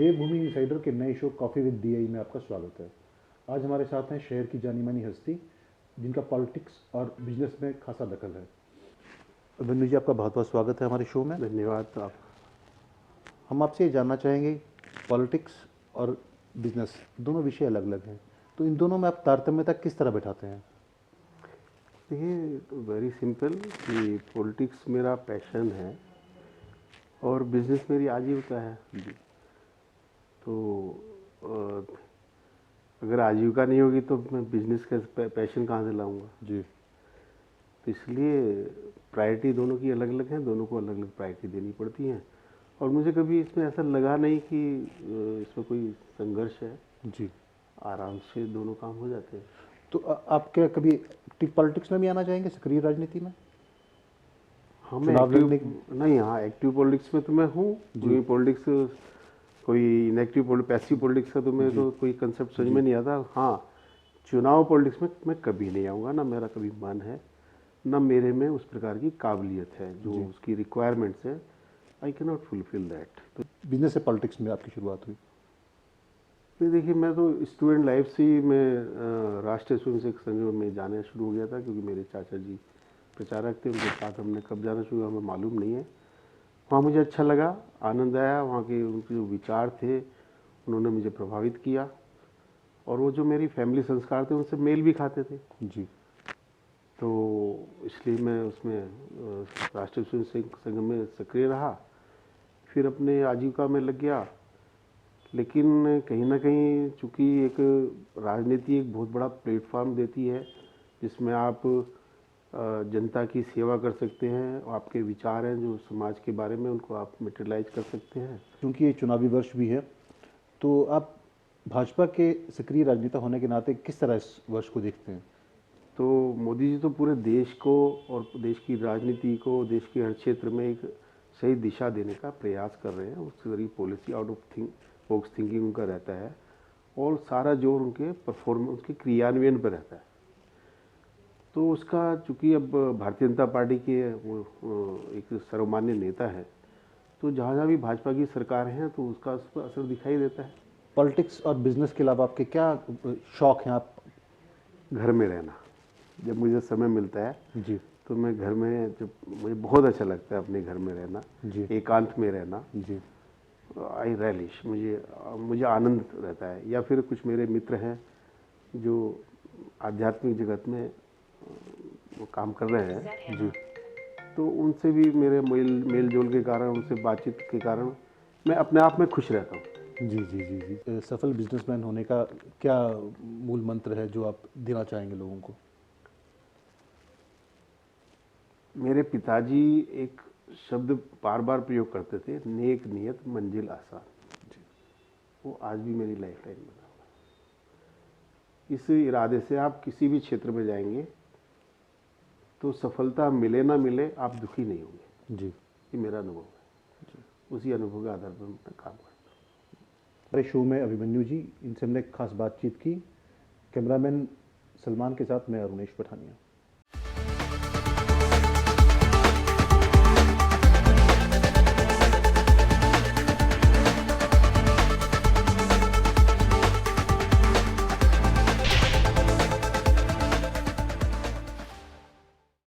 देवभूमि insider के नए show coffee with DI में आपका स्वागत है। आज हमारे साथ हैं शहर की जानी मानी हस्ती जिनका पॉलिटिक्स और बिजनेस में खासा दखल है। अभिमन्यु जी, आपका बहुत बहुत स्वागत है हमारे शो में। धन्यवाद। आप हम आपसे ये जानना चाहेंगे, पॉलिटिक्स और बिजनेस दोनों विषय अलग अलग हैं, तो इन दोनों में आप तारतम्यता किस तरह बैठाते हैं? देखिए, वेरी सिंपल कि पॉलिटिक्स मेरा पैशन है और बिजनेस मेरी आजीविका है जी। तो अगर आजीविका नहीं होगी तो मैं बिजनेस का पैशन कहाँ से लाऊंगा जी। तो इसलिए प्रायोरिटी दोनों की अलग अलग है, दोनों को अलग अलग प्रायोरिटी देनी पड़ती है। और मुझे कभी इसमें ऐसा लगा नहीं कि इसमें कोई संघर्ष है जी। आराम से दोनों काम हो जाते हैं। तो आप क्या कभी एक्टिव पॉलिटिक्स में भी आना चाहेंगे, सक्रिय राजनीति में? हाँ, मैं चुनाव एक्टिव लड़ने नहीं, हाँ एक्टिव पॉलिटिक्स में तो मैं हूँ। कोई पॉलिटिक्स, कोई इनएक्टिव पैसिव पॉलिटिक्स का तो मेरे को कोई कंसेप्ट समझ में नहीं आता। हाँ, चुनाव पॉलिटिक्स में मैं कभी नहीं आऊँगा, ना मेरा कभी मन है, ना मेरे में उस प्रकार की काबिलियत है जो उसकी रिक्वायरमेंट्स है। I can not fulfil that. तो बिजनेस से पॉलिटिक्स में आपकी शुरुआत हुई? फिर देखिए, मैं तो स्टूडेंट लाइफ से ही मैं राष्ट्रीय स्वयंसेवक संघ में जाना शुरू हो गया था, क्योंकि मेरे चाचा जी प्रचारक थे। उनके साथ हमने कब जाना शुरू, हमें मालूम नहीं है। वहाँ मुझे अच्छा लगा, आनंद आया। वहाँ के उनके जो विचार थे उन्होंने मुझे प्रभावित किया, और वो जो मेरी फैमिली संस्कार थे उनसे मेल भी खाते थे जी। तो इसलिए मैं उसमें राष्ट्रीय स्वयंसेवक संघ में सक्रिय रहा। फिर अपने आजीविका में लग गया। लेकिन कहीं ना कहीं चूँकि एक राजनीति एक बहुत बड़ा प्लेटफॉर्म देती है जिसमें आप जनता की सेवा कर सकते हैं, आपके विचार हैं जो समाज के बारे में, उनको आप मटेरियलाइज कर सकते हैं। क्योंकि ये चुनावी वर्ष भी है, तो आप भाजपा के सक्रिय राजनेता होने के नाते किस तरह इस वर्ष को देखते हैं? तो मोदी जी तो पूरे देश को और देश की राजनीति को, देश के हर क्षेत्र में एक सही दिशा देने का प्रयास कर रहे हैं। उसके जरिए policy out of box thinking उनका रहता है, और सारा जोर उनके परफॉर्मेंस के क्रियान्वयन पर रहता है। तो उसका चूँकि अब भारतीय जनता पार्टी के वो एक सर्वमान्य नेता है, तो जहाँ जहाँ भी भाजपा की सरकार है तो उसका उस पर असर दिखाई देता है। पॉलिटिक्स और बिजनेस के अलावा आपके क्या शौक हैं? आप घर में रहना, जब मुझे समय मिलता है जी। तो मैं घर में, जब मुझे बहुत अच्छा लगता है अपने घर में रहना, जी। एकांत में रहना। जी। आई रैलिश, मुझे आनंद रहता है। या फिर कुछ मेरे मित्र हैं जो आध्यात्मिक जगत में वो काम कर रहे हैं जी, तो उनसे भी मेरे मेल जोल के कारण, उनसे बातचीत के कारण मैं अपने आप में खुश रहता हूँ। जी। जी। जी। जी। सफल बिजनेसमैन होने का क्या मूल मंत्र है जो आप देना चाहेंगे लोगों को? मेरे पिताजी एक शब्द बार बार प्रयोग करते थे, नेक नियत मंजिल आसान। वो आज भी मेरी लाइफ लाइन बना हुआ है। इस इरादे से आप किसी भी क्षेत्र में जाएंगे तो सफलता मिले ना मिले, आप दुखी नहीं होंगे। जी। ये मेरा अनुभव है। उसी अनुभव के आधार पर मैं काम करता हूँ। हमारे शो में अभिमन्यु जी, इनसे हमने खास बातचीत की। कैमरामैन सलमान के साथ मैं अरुणेश पठानिया।